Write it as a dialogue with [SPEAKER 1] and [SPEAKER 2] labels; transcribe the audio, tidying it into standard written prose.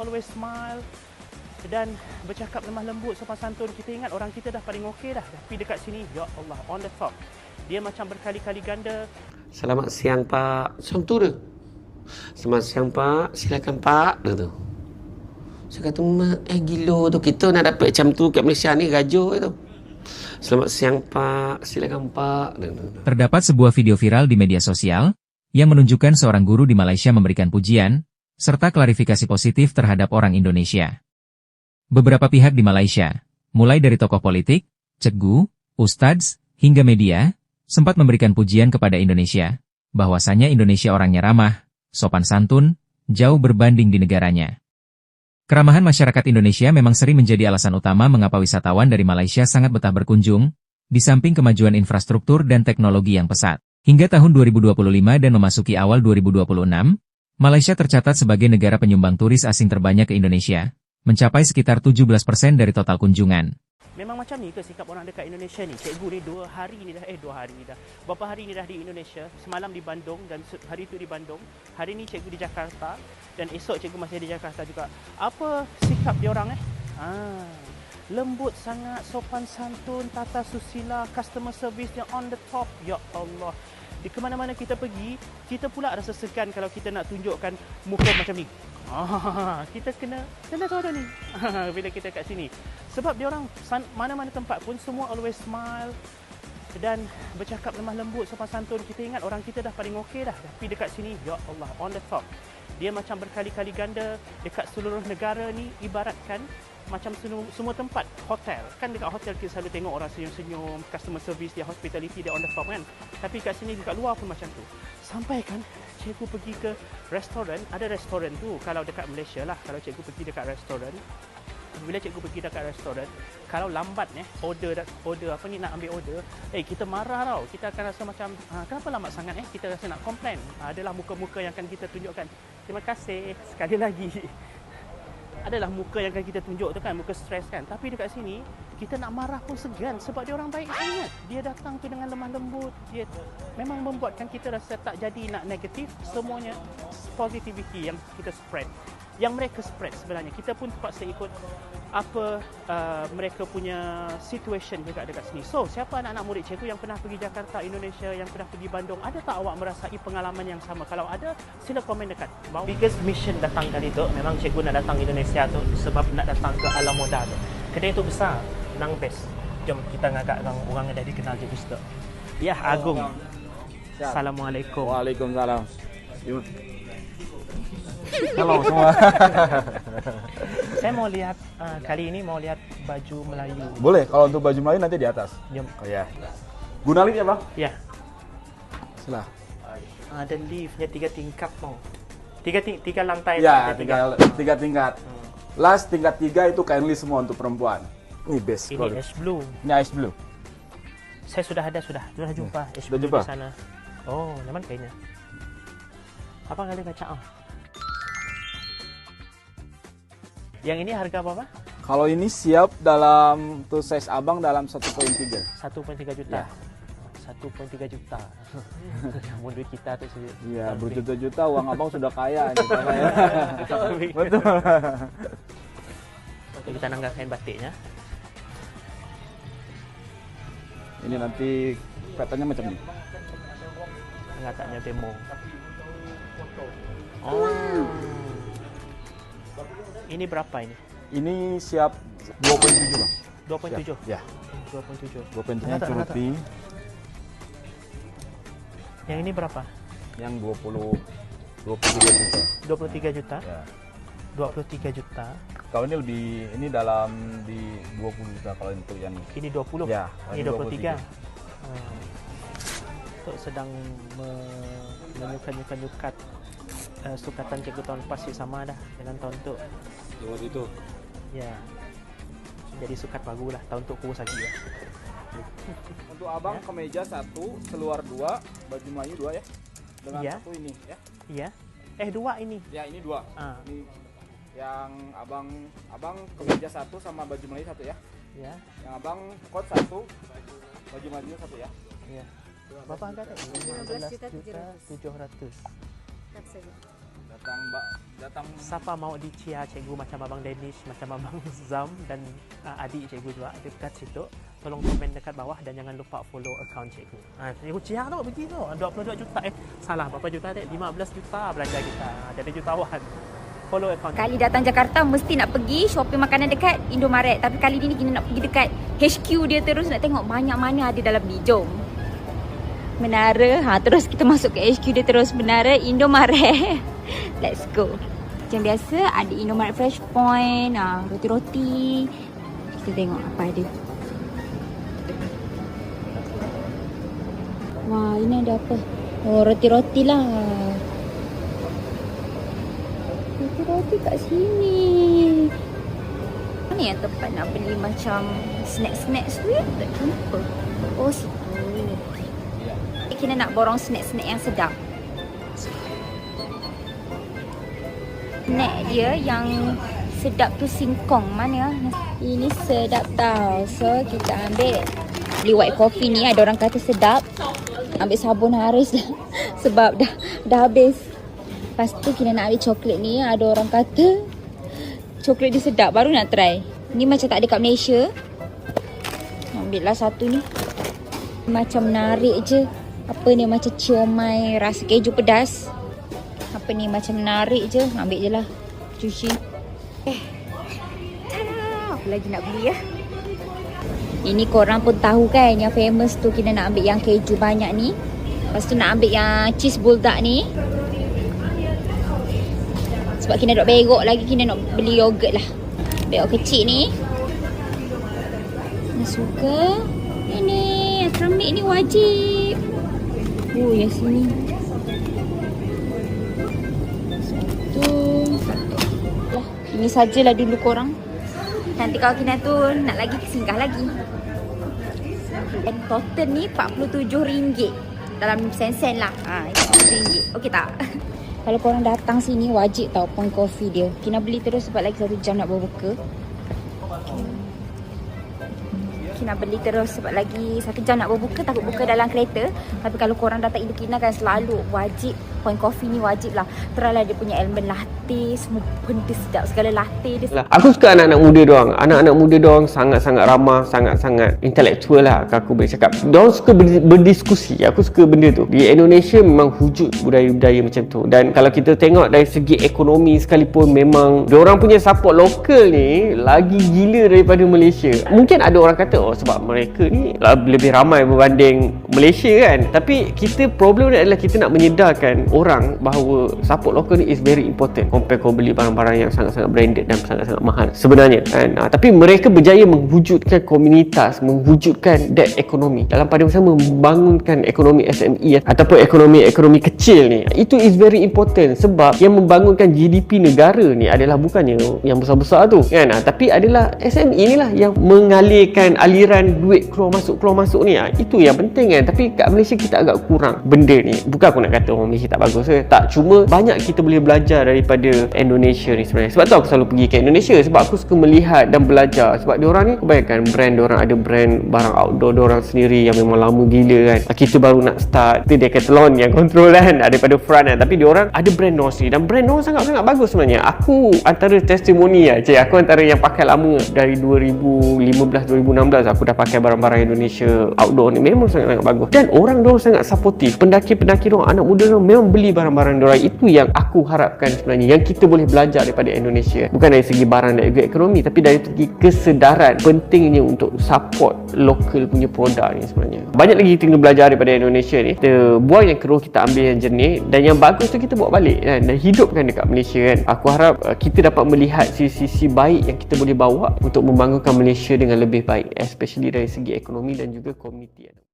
[SPEAKER 1] always smile dan bercakap lemah lembut, sopan santun. Kita ingat orang kita dah paling okey dah. Tapi dekat sini, ya Allah, on the top. Dia macam berkali-kali ganda.
[SPEAKER 2] Selamat siang Pak. Macam tu dia. Selamat siang Pak. Silakan Pak. Dia tu. Saya kata, gila tu. Kita nak dapat macam tu kat Malaysia ni, gajo tu. Selamat siang Pak. Silakan Pak. Dia tu.
[SPEAKER 3] Terdapat sebuah video viral di media sosial yang menunjukkan seorang guru di Malaysia memberikan pujian serta klarifikasi positif terhadap orang Indonesia. Beberapa pihak di Malaysia, mulai dari tokoh politik, cikgu, ustadz, hingga media, sempat memberikan pujian kepada Indonesia, bahwasanya Indonesia orangnya ramah, sopan santun, jauh berbanding di negaranya. Keramahan masyarakat Indonesia memang sering menjadi alasan utama mengapa wisatawan dari Malaysia sangat betah berkunjung, di samping kemajuan infrastruktur dan teknologi yang pesat. Hingga tahun 2025 dan memasuki awal 2026, Malaysia tercatat sebagai negara penyumbang turis asing terbanyak ke Indonesia, mencapai sekitar 17% dari total kunjungan.
[SPEAKER 1] Memang macam ni ke sikap orang dekat Indonesia ni? Cikgu ni 2 hari ni dah, berapa hari ni dah di Indonesia, semalam di Bandung dan hari tu di Bandung, hari ni cikgu di Jakarta dan esok cikgu masih di Jakarta juga. Apa sikap diorang lembut sangat, sopan santun, tata susila, customer service yang on the top. Ya Allah. Di kemana-mana kita pergi, kita pula rasa segan kalau kita nak tunjukkan muka macam ni. Kita kena tahu dah ni bila kita kat sini. Sebab dia orang mana-mana tempat pun semua always smile dan bercakap lemah lembut, sopan santun. Kita ingat orang kita dah paling okey dah. Tapi dekat sini, ya Allah, on the top. Dia macam berkali-kali ganda dekat seluruh negara ni. Ibaratkan macam semua tempat hotel. Kan dekat hotel kita selalu tengok orang senyum-senyum, customer service dia, hospitality dia on the top kan. Tapi kat sini dekat luar pun macam tu. Sampai kan cikgu pergi ke restoran, ada restoran tu kalau dekat Malaysia lah, kalau cikgu pergi dekat restoran, bila cikgu pergi dekat restoran, kalau lambat order apa ni, nak ambil order, kita marah tau. Kita akan rasa macam kenapa lambat sangat kita rasa nak complain. Adalah muka-muka yang akan kita tunjukkan. Terima kasih sekali lagi. Adalah muka yang akan kita tunjuk tu kan, muka stres kan. Tapi dekat sini kita nak marah pun segan sebab dia orang baik sangat. Dia datang tu dengan lemah lembut. Dia memang membuatkan kita rasa tak jadi nak negatif. Semuanya positivity yang kita spread, yang mereka spread sebenarnya. Kita pun terpaksa ikut apa mereka punya situation juga dekat sini. So, siapa anak-anak murid cikgu yang pernah pergi Jakarta, Indonesia, yang pernah pergi Bandung, ada tak awak merasai pengalaman yang sama? Kalau ada, sila komen dekat bawah. Biggest mission datang kali tu, memang cikgu nak datang Indonesia tu sebab nak datang ke Alam Moda tu. Kedai tu besar, nang best. Jom kita ngagak orang yang dah dikenal je Ustaz. Ya, Agung. Assalamualaikum.
[SPEAKER 4] Waalaikumsalam. Halo semua.
[SPEAKER 1] Saya mau lihat kali ini mau lihat baju Melayu.
[SPEAKER 4] Boleh, kalau untuk baju Melayu nanti di atas.
[SPEAKER 1] Jom.
[SPEAKER 4] Oh ya. Guna lift ya bang?
[SPEAKER 1] Ya.
[SPEAKER 4] Silah.
[SPEAKER 1] Ada liftnya 3 tingkat mau. 3 lantai.
[SPEAKER 4] Ya, 3 tingkat. Last tingkat 3 itu kain lift semua untuk perempuan. Ini best.
[SPEAKER 1] Ini Ash Blue.
[SPEAKER 4] Ini Ice Blue.
[SPEAKER 1] Saya sudah jumpa Ash Blue di sana. Oh, mana kainnya? Apa kali kaca? Yang ini harga berapa?
[SPEAKER 4] Kalau ini siap dalam tuh size abang dalam 1.3.
[SPEAKER 1] 1.3 juta.
[SPEAKER 4] Ya.
[SPEAKER 1] 1.3 juta. Yang duit kita tuh sih.
[SPEAKER 4] Iya, berjuta-juta uang abang sudah kaya ini. Betul.
[SPEAKER 1] Oke, kita nanggak kain batiknya.
[SPEAKER 4] Ini nanti petanya macam ini.
[SPEAKER 1] Nggak demo. Oh. Ini berapa ini?
[SPEAKER 4] Ini siap 2.7 bang.
[SPEAKER 1] 2.7?
[SPEAKER 4] Ya.
[SPEAKER 1] 2.7.
[SPEAKER 4] 2.7-nya curuti.
[SPEAKER 1] Yang ini berapa?
[SPEAKER 4] Yang 23 juta.
[SPEAKER 1] 23 juta?
[SPEAKER 4] Ya.
[SPEAKER 1] 23 juta.
[SPEAKER 4] Kalau ini lebih, ini dalam di 20 juta kalau untuk yang
[SPEAKER 1] ini 20?
[SPEAKER 4] Ya,
[SPEAKER 1] ini 23. Untuk sedang menyukat-nyukat sukatan cikgu tahun lepas sama dah dengan tahun tu.
[SPEAKER 4] Waktu itu.
[SPEAKER 1] Ya. Jadi sukat bagus lah tahun tu kurus lagi ya.
[SPEAKER 4] Untuk abang kemeja 1, seluar 2, baju Melayu 2 ya. Dengan
[SPEAKER 1] ya.
[SPEAKER 4] 1 ini ya.
[SPEAKER 1] Iya. 2 ini.
[SPEAKER 4] Ya, ini 2. Ini yang abang kemeja 1 sama baju Melayu 1 ya.
[SPEAKER 1] Ya.
[SPEAKER 4] Yang abang kot 1, baju Melayu 1 ya.
[SPEAKER 1] Iya. Berapa harga tu? 15.700.
[SPEAKER 4] Datang Mbak datang
[SPEAKER 1] Siapa mau dicia cikgu macam Abang Danish, macam Abang Zam dan adik cikgu juga dekat situ, tolong komen dekat bawah dan jangan lupa follow account cikgu. Cikgu cia tu bagi tu 22 juta salah berapa juta dek? 15 juta belanja kita. Jadi jutawan. Follow account.
[SPEAKER 5] Kali datang Jakarta mesti nak pergi shopping makanan dekat Indomaret. Tapi kali ni kita nak pergi dekat HQ dia terus nak tengok banyak mana ada dalam ni. Jom. Menara. Terus kita masuk ke HQ dia terus. Menara Indomaret. Let's go. Macam biasa ada Indomaret Fresh Point, roti-roti. Kita tengok apa ada. Wah, ini ada apa? Oh, roti-roti lah. Roti kat sini. Mana yang tempat nak beli macam snack-snack sweet? Tak jumpa. Oh, situ. Kita nak borong snack-snack yang sedap. Snack dia yang sedap tu singkong. Mana? Ini sedap tau. So, kita ambil. Beli white coffee ni. Ada orang kata sedap. Ambil sabun Haris lah. Sebab dah habis. Lepas tu kita nak ambil coklat ni. Ada orang kata coklat dia sedap. Baru nak try. Ni macam tak ada kat Malaysia. Ambil lah satu ni. Macam menarik je. Apa ni macam ciomai rasa keju pedas. Apa ni macam menarik je. Ambil je lah. Sushi. Tada! Apa lagi nak beli ya? Ini korang pun tahu kan. Yang famous tu kita nak ambil yang keju banyak ni. Lepas tu nak ambil yang cheese bulldog ni. Sebab kita nak berok lagi, kita nak beli yogurt lah. Berok kecil ni. Nak suka. Ini, keramik ni wajib. Oh, yang sini. Satu. Lah, ini sajalah dulu korang. Nanti kalau kita tu nak lagi, singgah lagi. Dan total ni RM47. Dalam sen-sen lah. RM47. Okey tak? Kalau korang datang sini wajib tau point coffee dia. Kena beli terus sebab lagi 1 jam nak berbuka. Kena beli terus sebab lagi 1 jam nak berbuka. Takut buka dalam kereta. Tapi kalau korang datang Ibu Kina kan selalu wajib. Point coffee ni wajib lah. Teralah dia punya elemen latte. Semua benda sedap. Segala latte dia.
[SPEAKER 2] Aku suka anak-anak muda doang. Anak-anak muda doang sangat-sangat ramah, sangat-sangat intelektual lah. Aku boleh cakap. Diorang suka berdiskusi. Aku suka benda tu. Di Indonesia memang wujud budaya-budaya macam tu. Dan kalau kita tengok dari segi ekonomi sekalipun, memang diorang punya support lokal ni lagi gila daripada Malaysia. Mungkin ada orang kata, oh sebab mereka ni lebih ramai berbanding Malaysia kan. Tapi kita problem ni adalah kita nak menyedarkan orang bahawa support lokal ni is very important compare kau beli barang-barang yang sangat-sangat branded dan sangat-sangat mahal sebenarnya kan. Tapi mereka berjaya mewujudkan komunitas, mewujudkan that ekonomi dalam pada masa membangunkan ekonomi SME ataupun ekonomi kecil ni. Itu is very important sebab yang membangunkan GDP negara ni adalah bukannya yang besar-besar tu kan, tapi adalah SME ni lah yang mengalirkan aliran duit keluar masuk ni. Itu yang penting kan. Tapi kat Malaysia kita agak kurang benda ni. Bukan aku nak kata orang Malaysia tak bagus ke, tak, cuma banyak kita boleh belajar daripada Indonesia ni sebenarnya. Sebab tu aku selalu pergi ke Indonesia, sebab aku suka melihat dan belajar. Sebab diorang ni kebanyakan brand, diorang ada brand barang outdoor diorang sendiri yang memang lama gila kan. Kita baru nak start, itu Decathlon yang control kan daripada front kan. Tapi diorang ada brand diorang sendiri dan brand diorang sangat-sangat bagus sebenarnya. Aku antara testimoni lah aku antara yang pakai lama dari 2015-2016 aku dah pakai barang-barang Indonesia outdoor ni, memang sangat-sangat bagus. Dan orang diorang sangat supportive. Pendaki-pendaki diorang, anak muda diorang memang beli barang-barang diorang. Itu yang aku harapkan sebenarnya, yang kita boleh belajar daripada Indonesia. Bukan dari segi barang dan juga ekonomi, tapi dari segi kesedaran pentingnya untuk support lokal punya produk ni sebenarnya. Banyak lagi kita kena belajar daripada Indonesia ni. Kita buang yang keruh, kita ambil yang jernih, dan yang bagus tu kita bawa balik kan, dan hidupkan dekat Malaysia kan. Aku harap kita dapat melihat sisi-sisi baik yang kita boleh bawa untuk membangunkan Malaysia dengan lebih baik, especially dari segi ekonomi dan juga komuniti.